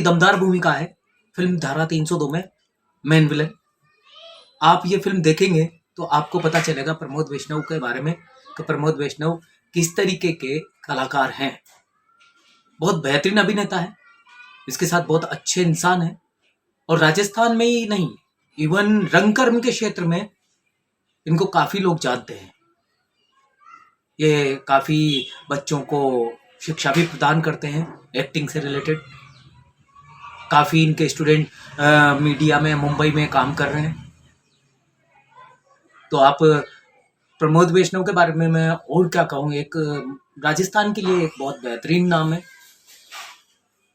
दमदार भूमिका है फिल्म धारा 302 में मेन विलन। आप ये फिल्म देखेंगे तो आपको पता चलेगा प्रमोद वैष्णव के बारे में कि प्रमोद वैष्णव किस तरीके के कलाकार हैं। बहुत बेहतरीन अभिनेता है, इसके साथ बहुत अच्छे इंसान हैं, और राजस्थान में ही नहीं, इवन रंगकर्म के क्षेत्र में इनको काफ़ी लोग जानते हैं। ये काफ़ी बच्चों को शिक्षा भी प्रदान करते हैं एक्टिंग से रिलेटेड। काफ़ी इनके स्टूडेंट मीडिया में, मुंबई में काम कर रहे हैं। तो आप प्रमोद वैष्णव के बारे में मैं और क्या कहूँ, एक राजस्थान के लिए एक बहुत बेहतरीन नाम है,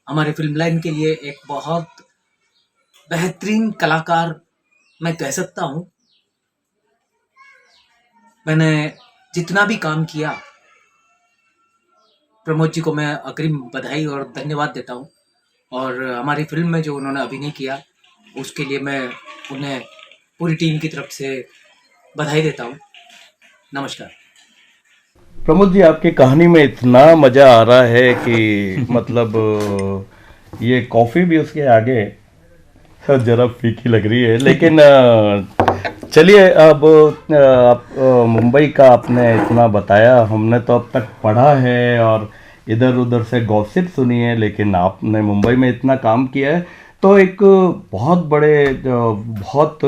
हमारे फिल्म लाइन के लिए एक बहुत बेहतरीन कलाकार मैं कह सकता हूँ। मैंने जितना भी काम किया, प्रमोद जी को मैं अग्रिम बधाई और धन्यवाद देता हूँ, और हमारी फिल्म में जो उन्होंने अभिनय किया उसके लिए मैं उन्हें पूरी टीम की तरफ से बधाई देता हूँ। नमस्कार। प्रमोद जी, आपकी कहानी में इतना मज़ा आ रहा है कि मतलब ये कॉफ़ी भी उसके आगे ज़रा फीकी लग रही है, लेकिन चलिए अब आप मुंबई का आपने इतना बताया, हमने तो अब तक पढ़ा है और इधर उधर से गॉसिप सुनी है, लेकिन आपने मुंबई में इतना काम किया है, तो एक बहुत बड़े, बहुत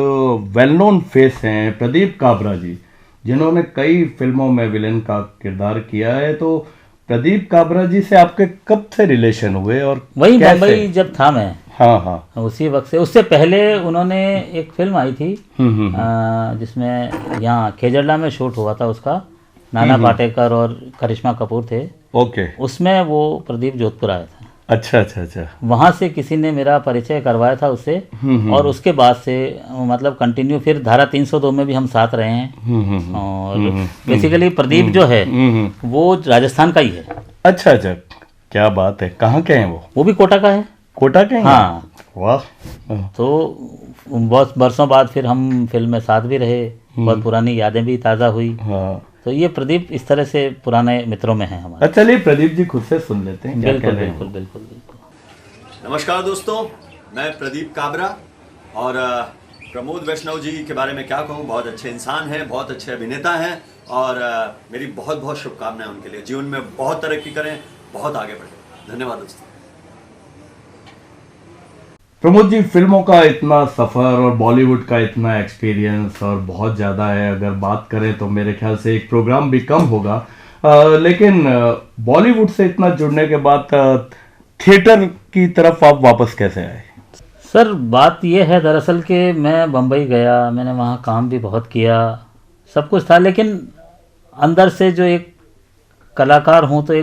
वेल नोन फेस हैं प्रदीप काबरा जी, जिन्होंने कई फिल्मों में विलेन का किरदार किया है। तो प्रदीप काबरा जी से आपके कब से रिलेशन हुए और वही मुंबई जब था मैं, हाँ उसी वक्त से। उससे पहले उन्होंने एक फिल्म आई थी जिसमें यहाँ खेजड़ला में शूट हुआ था उसका, नाना पाटेकर और करिश्मा कपूर थे। ओके। उसमें वो प्रदीप जोधपुर आया था। अच्छा। वहाँ से किसी ने मेरा परिचय करवाया था उससे, और उसके बाद से मतलब कंटिन्यू फिर धारा 302 में भी हम साथ रहे हैं। और बेसिकली प्रदीप जो है वो राजस्थान का ही है। अच्छा, क्या बात है। कहाँ के हैं वो भी कोटा का है। कोटा के हैं? हाँ, वाह। तो बहुत बरसों बाद फिर हम फिल्म में साथ भी रहे, बहुत पुरानी यादें भी ताज़ा हुई। हाँ। तो ये प्रदीप इस तरह से पुराने मित्रों में हैं हमारे। चलिए प्रदीप जी खुद से सुन लेते हैं। बिल्कुल। नमस्कार दोस्तों, मैं प्रदीप काबरा, और प्रमोद वैष्णव जी के बारे में क्या कहूँ, बहुत अच्छे इंसान हैं, बहुत अच्छे अभिनेता हैं, और मेरी बहुत बहुत शुभकामनाएं उनके लिए। जीवन में बहुत तरक्की करें, बहुत आगे बढ़ें। धन्यवाद दोस्तों। प्रमोद जी, फिल्मों का इतना सफ़र और बॉलीवुड का इतना एक्सपीरियंस और बहुत ज़्यादा है, अगर बात करें तो मेरे ख्याल से एक प्रोग्राम भी कम होगा, लेकिन बॉलीवुड से इतना जुड़ने के बाद थिएटर की तरफ आप वापस कैसे आए? सर, बात यह है दरअसल कि मैं बम्बई गया, मैंने वहाँ काम भी बहुत किया, सब कुछ था, लेकिन अंदर से जो एक कलाकार हूँ तो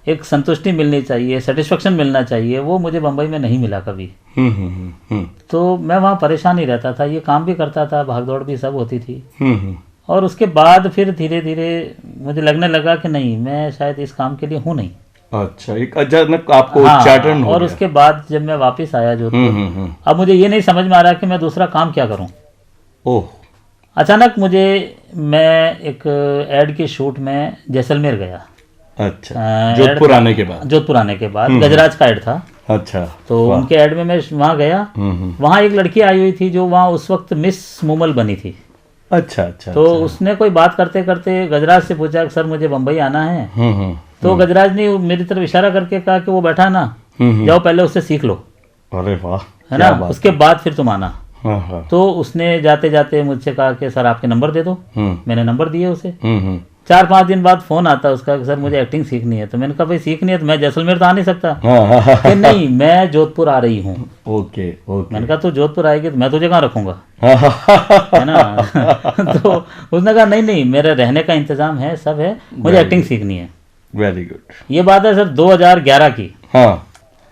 एक संतुष्टि मिलनी चाहिए, सेटिस्फेक्शन मिलना चाहिए, वो मुझे बम्बई में नहीं मिला कभी। तो मैं वहाँ परेशान ही रहता था, ये काम भी करता था, भागदौड़ भी सब होती थी। और उसके बाद फिर धीरे धीरे मुझे लगने लगा कि नहीं, मैं शायद इस काम के लिए हूँ नहीं। अच्छा, एक अचानक आपको उच्चाटन हो और गया। उसके बाद जब मैं वापस आया जोधपुर, अब मुझे ये नहीं समझ में आ रहा कि मैं दूसरा काम क्या करूँ। ओह। अचानक मैं एक एड के शूट में जैसलमेर गया। अच्छा, जोधपुर आने के बाद गजराज का एड था। अच्छा। तो उनके एड में मैं वहाँ गया। वहाँ एक लड़की आई हुई थी जो वहाँ उस वक्त मिस मुमल बनी थी। अच्छा। तो उसने कोई बात करते करते गजराज से पूछा, सर मुझे बम्बई आना है। तो गजराज ने मेरी तरफ इशारा करके कहा कि वो बैठा ना, जाओ पहले उससे सीख लो। अरे वाह, है ना, उसके बाद फिर तुम आना। हाँ। तो उसने जाते जाते मुझसे कहा कि सर आपके नंबर दे दो। मैंने नंबर दिए उसे। 4-5 दिन बाद फोन आता उसका कि सर मुझे एक्टिंग सीखनी है। तो मैंने कहा भाई सीखनी है तो मैं जैसलमेर तो आ नहीं सकता। कि नहीं, मैं जोधपुर आ रही हूँ। ओके। मैंने कहा तू जोधपुर आएगी तो मैं तुझे कहाँ रखूंगा, है ना। तो उसने कहा नहीं मेरे रहने का इंतजाम है, सब है, मुझे एक्टिंग सीखनी है। Very good. ये बात है सर 2011 की। हाँ,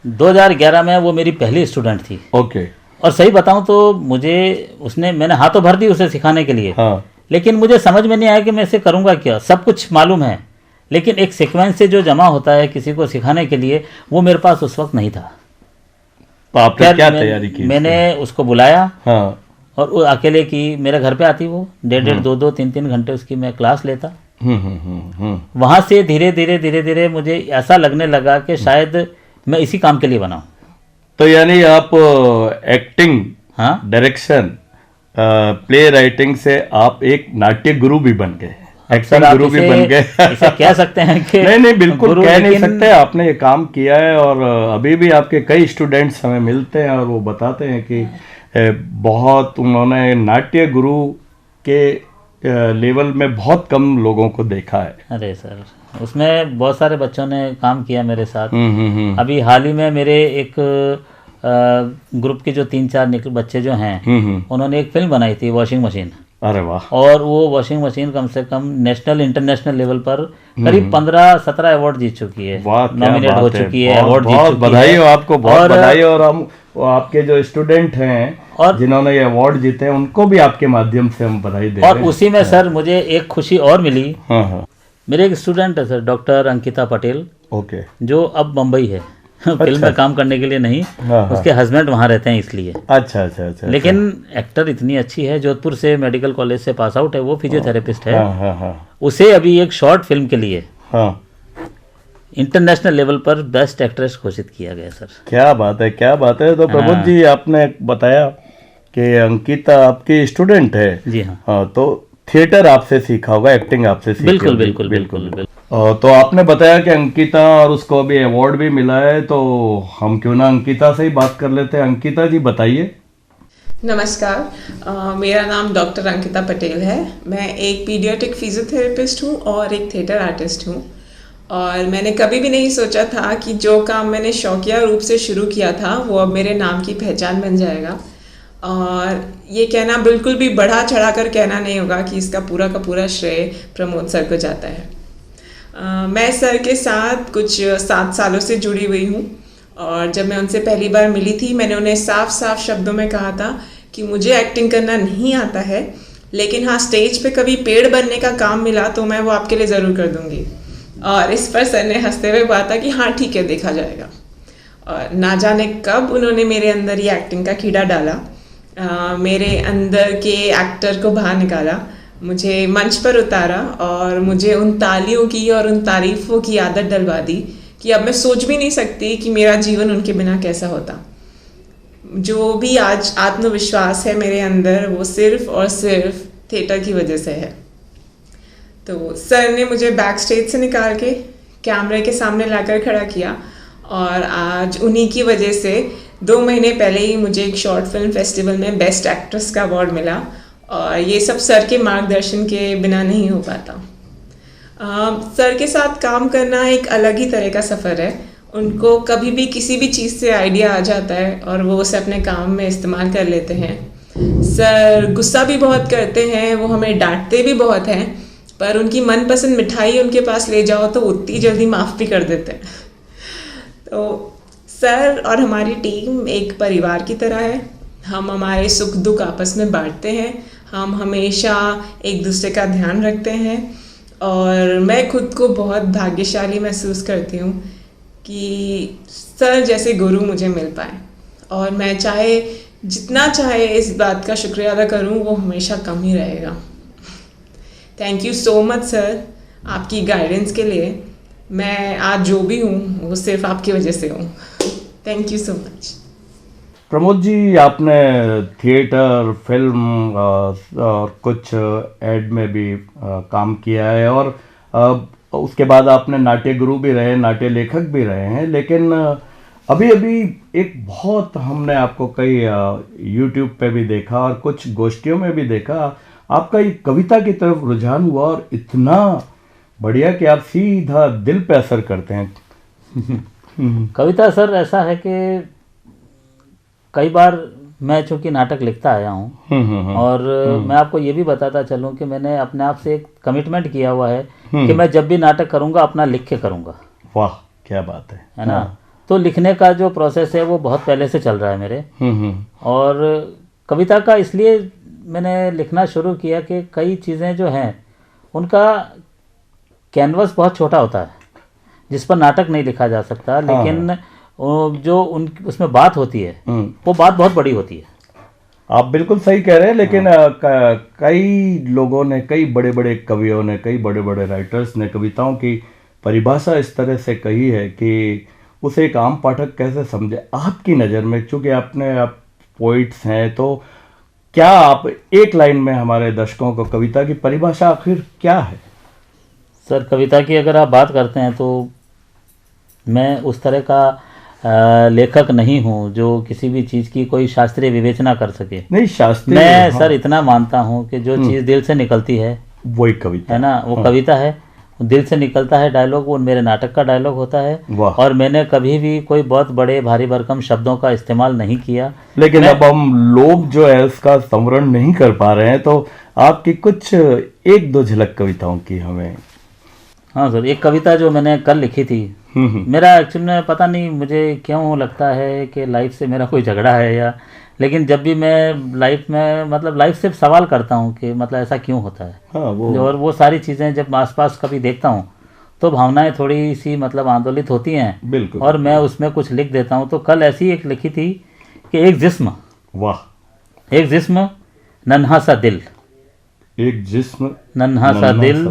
2011 में वो मेरी पहली स्टूडेंट थी। ओके। और सही बताऊं तो मुझे मैंने हाथों भर दी उसे सिखाने के लिए। हाँ। लेकिन मुझे समझ में नहीं आया कि मैं इसे करूंगा क्या। सब कुछ मालूम है लेकिन एक सीक्वेंस से जो जमा होता है किसी को सिखाने के लिए, वो मेरे पास उस वक्त नहीं था। तो आपने क्या तैयारी की? मैंने उसको बुलाया। हाँ। और वो अकेले की मेरे घर पे आती, वो 1.5 2 3 घंटे उसकी मैं क्लास लेता। वहां से धीरे धीरे मुझे ऐसा लगने लगा कि शायद मैं इसी काम के लिए बना हूं। तो यानी आप एक्टिंग, हाँ, डायरेक्शन, प्ले राइटिंग से आप एक नाट्य गुरु भी बन गए, एक्टिंग गुरु भी बन गए। इसे कह सकते हैं कि नहीं बिल्कुल कह नहीं सकते। आपने ये काम किया है और अभी भी आपके कई स्टूडेंट्स हमें मिलते हैं और वो बताते हैं कि बहुत उन्होंने नाट्य गुरु के लेवल में बहुत कम लोगों को देखा है। अरे सर, उसमें बहुत सारे बच्चों ने काम किया मेरे साथ। अभी हाल ही में मेरे एक ग्रुप के जो 3-4 बच्चे जो हैं, उन्होंने एक फिल्म बनाई थी वॉशिंग मशीन। अरे वाह। और वो वॉशिंग मशीन कम से कम नेशनल इंटरनेशनल लेवल पर करीब 15-17 अवार्ड जीत चुकी है, नॉमिनेट हो चुकी है, अवार्ड जीत चुकी है। बधाई हो आपको, बहुत बधाई। और हम आपके जो स्टूडेंट हैं और जिन्होंने ये अवार्ड जीते हैं उनको भी आपके माध्यम से हम बधाई दे रहे हैं। और उसी में सर मुझे एक खुशी और मिली। हाँ। मेरे एक स्टूडेंट है sir, doctor Ankita Patel. Okay. जो अब मुंबई है। फिल्म में काम करने के लिए नहीं। हाँ। उसके हस्बैंड वहाँ रहते हैं इसलिए। अच्छा। लेकिन एक्टर इतनी अच्छी है, जोधपुर से मेडिकल कॉलेज से पास आउट है, वो फिजियोथेरेपिस्ट है। हाँ। उसे अभी एक शॉर्ट फिल्म के लिए इंटरनेशनल लेवल पर बेस्ट एक्ट्रेस घोषित किया गया सर। क्या बात है, क्या बात है। तो प्रमोद जी, आपने बताया कि अंकिता आपकी स्टूडेंट है। जी हाँ। तो थिएटर आपसे सीखा होगा, एक्टिंग आपसे सीखी होगी। बिल्कुल। तो आपने बताया कि अंकिता, और उसको अभी अवार्ड भी मिला है, तो हम क्यों ना अंकिता से ही बात कर लेते हैं। अंकिता जी बताइए। नमस्कार, मेरा नाम डॉक्टर अंकिता पटेल है। मैं एक पीडियाट्रिक फिजियोथेरेपिस्ट हूँ और एक थिएटर आर्टिस्ट हूँ। और मैंने कभी भी नहीं सोचा था कि जो काम मैंने शौकिया रूप से शुरू किया था वो अब मेरे नाम की पहचान बन जाएगा। और ये कहना बिल्कुल भी बढ़ा चढ़ा कर कहना नहीं होगा कि इसका पूरा का पूरा श्रेय प्रमोद सर को जाता है। मैं सर के साथ कुछ 7 सालों से जुड़ी हुई हूँ। और जब मैं उनसे पहली बार मिली थी, मैंने उन्हें साफ साफ शब्दों में कहा था कि मुझे एक्टिंग करना नहीं आता है, लेकिन हाँ स्टेज पे कभी पेड़ बनने का काम मिला तो मैं वो आपके लिए ज़रूर कर दूँगी। और इस पर सर ने हंसते हुए कहा था कि हाँ ठीक है, देखा जाएगा। और ना जाने कब उन्होंने मेरे अंदर ये एक्टिंग का कीड़ा डाला, मेरे अंदर के एक्टर को बाहर निकाला, मुझे मंच पर उतारा और मुझे उन तालियों की और उन तारीफ़ों की आदत डलवा दी कि अब मैं सोच भी नहीं सकती कि मेरा जीवन उनके बिना कैसा होता। जो भी आज आत्मविश्वास है मेरे अंदर, वो सिर्फ और सिर्फ थिएटर की वजह से है। तो सर ने मुझे बैक स्टेज से निकाल के कैमरे के सामने लाकर खड़ा किया और आज उन्हीं की वजह से 2 महीने पहले ही मुझे एक शॉर्ट फिल्म फेस्टिवल में बेस्ट एक्ट्रेस का अवार्ड मिला। और ये सब सर के मार्गदर्शन के बिना नहीं हो पाता। सर के साथ काम करना एक अलग ही तरह का सफ़र है। उनको कभी भी किसी भी चीज़ से आइडिया आ जाता है और वो उसे अपने काम में इस्तेमाल कर लेते हैं। सर गुस्सा भी बहुत करते हैं, वो हमें डांटते भी बहुत हैं, पर उनकी मनपसंद मिठाई उनके पास ले जाओ तो उतनी जल्दी माफ़ भी कर देते हैं। तो सर और हमारी टीम एक परिवार की तरह है। हम हमारे सुख दुख आपस में बांटते हैं, हम हमेशा एक दूसरे का ध्यान रखते हैं। और मैं खुद को बहुत भाग्यशाली महसूस करती हूँ कि सर जैसे गुरु मुझे मिल पाए। और मैं चाहे जितना चाहे इस बात का शुक्रिया अदा करूँ, वो हमेशा कम ही रहेगा। Thank you so much sir, आपकी गाइडेंस के लिए। मैं आज जो भी हूँ वो सिर्फ आपकी वजह से हूँ। Thank you so much. Pramod ji, आपने थिएटर, फिल्म और कुछ एड में भी काम किया है और उसके बाद आपने नाट्य गुरु भी रहे, नाट्य लेखक भी रहे हैं। लेकिन अभी अभी एक बहुत हमने आपको कई YouTube पे भी देखा और कुछ गोष्ठियों में भी देखा, आपका एक कविता की तरफ रुझान हुआ और इतना बढ़िया कि आप सीधा दिल पे असर करते हैं। कविता सर ऐसा है कि कई बार मैं चूंकि नाटक लिखता आया हूँ और मैं आपको ये भी बताता चलूँ कि मैंने अपने आप से एक कमिटमेंट किया हुआ है कि मैं जब भी नाटक करूँगा अपना लिख के करूँगा। वाह क्या बात है ना। तो लिखने का जो प्रोसेस है वो बहुत पहले से चल रहा है मेरे। और कविता का इसलिए मैंने लिखना शुरू किया कि कई चीज़ें जो हैं उनका कैनवस बहुत छोटा होता है जिस पर नाटक नहीं लिखा जा सकता, लेकिन जो उसमें बात होती है वो बात बहुत बड़ी होती है। आप बिल्कुल सही कह रहे हैं, लेकिन कई लोगों ने, कई बड़े बड़े कवियों ने, कई बड़े बड़े राइटर्स ने कविताओं की परिभाषा इस तरह से कही है कि उसे एक आम पाठक कैसे समझे। आपकी नज़र में, चूँकि आप पोइट्स हैं, तो क्या आप एक लाइन में हमारे दर्शकों को कविता की परिभाषा आखिर क्या है? सर कविता की अगर आप बात करते हैं तो मैं उस तरह का लेखक नहीं हूँ जो किसी भी चीज़ की कोई शास्त्रीय विवेचना कर सके। नहीं शास्त्रीय, मैं सर इतना मानता हूँ कि जो चीज़ दिल से निकलती है वही कविता है ना, वो कविता है। दिल से निकलता है डायलॉग, वो मेरे नाटक का डायलॉग होता है। और मैंने कभी भी कोई बहुत बड़े भारी भरकम शब्दों का इस्तेमाल नहीं किया। लेकिन अब हम लोग जो है उसका संवरण नहीं कर पा रहे हैं, तो आपकी कुछ एक दो झलक कविताओं की हमें। हाँ सर, एक कविता जो मैंने कल लिखी थी, मेरा एक्चुअली में पता नहीं मुझे क्यों लगता है कि लाइफ से मेरा कोई झगड़ा है या, लेकिन जब भी मैं लाइफ में मतलब लाइफ से सवाल करता हूँ कि मतलब ऐसा क्यों होता है। और वो सारी चीज़ें जब आसपास कभी देखता हूँ तो भावनाएं थोड़ी सी मतलब आंदोलित होती हैं और मैं उसमें कुछ लिख देता हूँ। तो कल ऐसी एक लिखी थी कि एक जिस्म, वाह, एक जिस्म नन्हा सा दिल, एक जिस्म नन्हा सा दिल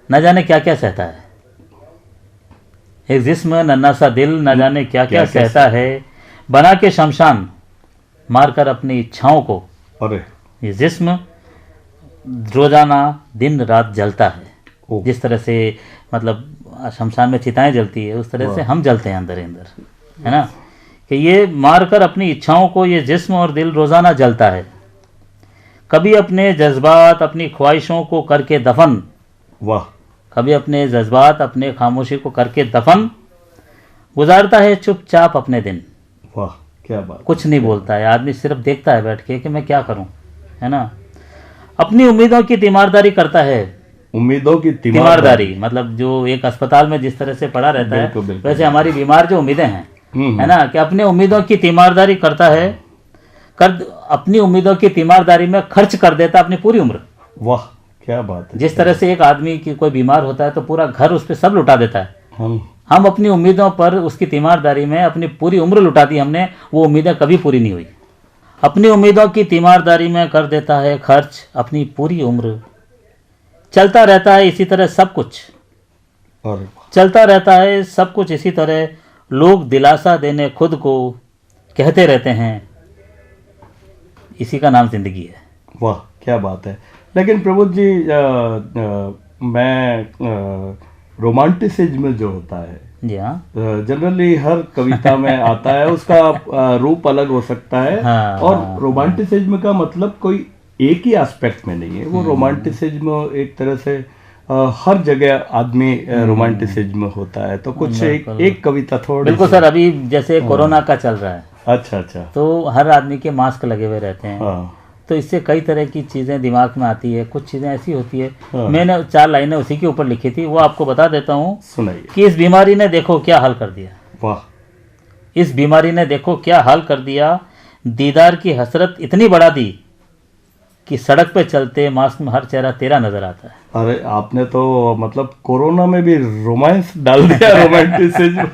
न जाने क्या क्या सहता है। एक जिस्म नन्हा सा दिल न जाने क्या क्या सहता है, बना के शमशान मारकर अपनी इच्छाओं को। अरे ये जिस्म रोजाना दिन रात जलता है। जिस तरह से मतलब शमशान में चिताएं जलती है उस तरह से हम जलते हैं अंदर अंदर, है ना। कि ये मारकर अपनी इच्छाओं को ये जिस्म और दिल रोजाना जलता है। कभी अपने जज्बात अपनी ख्वाहिशों को करके दफन, वाह, कभी अपने जज्बात अपने खामोशी को करके दफन, गुजारता है चुपचाप अपने दिन। वाह क्या बात। कुछ नहीं बोलता है आदमी, सिर्फ देखता है बैठ के कि मैं क्या करूं, है ना। अपनी उम्मीदों की तीमारदारी करता है। उम्मीदों की तीमारदारी मतलब जो एक अस्पताल में जिस तरह से पड़ा रहता है वैसे हमारी बीमार जो उम्मीदें हैं, है ना, कि अपनी उम्मीदों की तीमारदारी करता है, अपनी उम्मीदों की तीमारदारी में खर्च कर देता अपनी पूरी उम्र। वाह क्या बात है। जिस तरह से एक आदमी की कोई बीमार होता है तो पूरा घर उस पर सब लुटा देता है, हम अपनी उम्मीदों पर उसकी तीमारदारी में अपनी पूरी उम्र लुटा दी हमने, वो उम्मीदें कभी पूरी नहीं हुई। अपनी उम्मीदों की तीमारदारी में कर देता है खर्च अपनी पूरी उम्र, चलता रहता है इसी तरह सब कुछ, चलता रहता है सब कुछ इसी तरह, लोग दिलासा देने खुद को कहते रहते हैं, इसी का नाम जिंदगी है। वाह क्या बात है। लेकिन प्रमोद जी मैं रोमांटिसिज्म जो होता है जनरली हर कविता में आता है, उसका रूप अलग हो सकता है। और रोमांटिसिज्म का मतलब कोई एक ही एस्पेक्ट में नहीं है। वो रोमांटिसिज्म एक तरह से हर जगह आदमी रोमांटिसिज्म होता है। तो कुछ एक कविता थोड़ी। बिल्कुल सर, अभी जैसे कोरोना का चल रहा है, अच्छा अच्छा, तो हर आदमी के मास्क लगे हुए रहते हैं, तो इससे कई तरह की चीज़ें दिमाग में आती है। कुछ चीज़ें ऐसी होती है, मैंने 4 लाइनें उसी के ऊपर लिखी थी, वो आपको बता देता हूँ। सुनाइए। कि इस बीमारी ने देखो क्या हाल कर दिया। वाह। इस बीमारी ने देखो क्या हाल कर दिया, दीदार की हसरत इतनी बढ़ा दी कि सड़क पे चलते मास्क में हर चेहरा तेरा नजर आता है। अरे आपने तो मतलब कोरोना में भी रोमांस डाल दिया, रोमांटिसिज्म।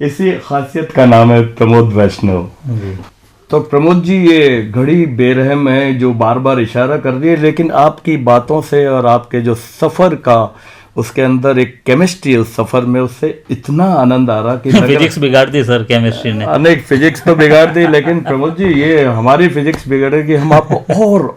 इसी खासियत का नाम है प्रमोद वैष्णव। तो प्रमोद जी, ये घड़ी बेरहम है जो बार बार इशारा कर रही है, लेकिन आपकी बातों से और आपके जो सफ़र का उसके अंदर एक केमिस्ट्री है उस सफ़र में, उससे इतना आनंद आ रहा कि फिजिक्स बिगाड़ दी सर केमिस्ट्री ने। नहीं, फिजिक्स तो बिगाड़ दी, लेकिन प्रमोद जी ये हमारी फिजिक्स बिगड़ेगी। हम आपको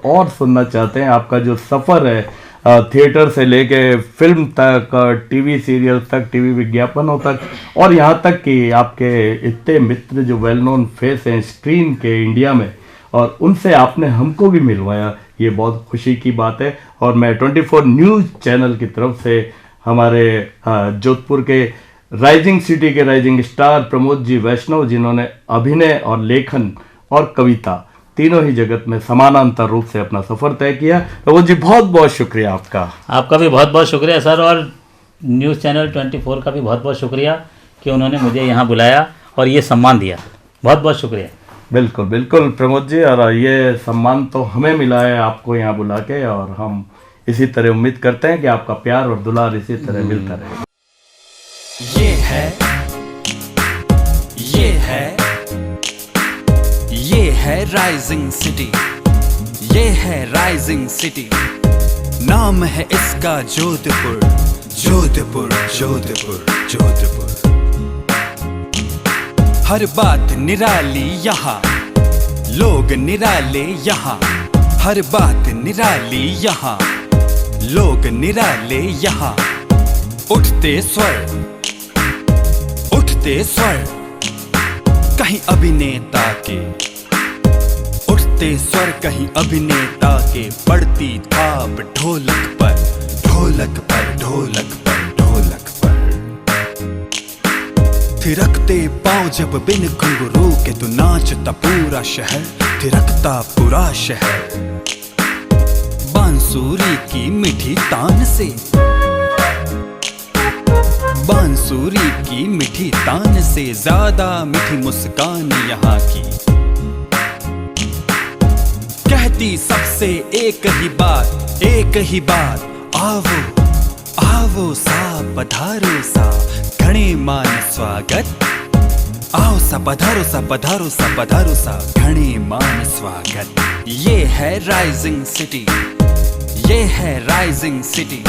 और सुनना चाहते हैं। आपका जो सफ़र है, थिएटर से लेके फिल्म तक, टीवी सीरियल तक, टीवी विज्ञापनों तक, और यहाँ तक कि आपके इतने मित्र जो वेल नोन फेस हैं स्क्रीन के इंडिया में, और उनसे आपने हमको भी मिलवाया, ये बहुत खुशी की बात है। और मैं 24 न्यूज़ चैनल की तरफ से हमारे जोधपुर के राइजिंग सिटी के राइजिंग स्टार प्रमोद जी वैष्णव, जिन्होंने अभिनय और लेखन और कविता तीनों ही जगत में समानांतर रूप से अपना सफर तय किया, प्रमोद जी बहुत बहुत शुक्रिया आपका। आपका भी बहुत बहुत शुक्रिया सर, और न्यूज़ चैनल 24 का भी बहुत बहुत शुक्रिया कि उन्होंने मुझे यहाँ बुलाया और ये सम्मान दिया। बहुत बहुत शुक्रिया। बिल्कुल बिल्कुल प्रमोद जी, और ये सम्मान तो हमें मिला है आपको यहाँ बुला के, और हम इसी तरह उम्मीद करते हैं कि आपका प्यार और दुलार इसी तरह मिलता रहे। ये है राइजिंग सिटी, ये है राइजिंग सिटी, नाम है इसका जोधपुर, जोधपुर जोधपुर जोधपुर। हर बात निराली यहाँ, लोग निराले यहाँ, हर बात निराली यहाँ, लोग निराले यहाँ। उठते स्वर, उठते स्वर कहीं अभिनेता के, उठते स्वर कहीं अभिनेता के, पड़ती थाप ढोलक पर, ढोलक पर, ढोलक पर, ढोलक पर। थिरकते पाँव जब बिन घुंघरू के तू नाचता पूरा शहर, थिरकता पूरा शहर। बांसुरी की मीठी तान से, बांसुरी की मीठी तान से ज्यादा मीठी मुस्कान यहाँ की। कहती सबसे एक ही बात, एक ही बात, आवो आवो सा पधारो सा, घणे मान स्वागत। आओ सा पधारो सा, पधारो सा, पधारो सा, घणे मान स्वागत। ये है राइजिंग सिटी, ये है राइजिंग सिटी।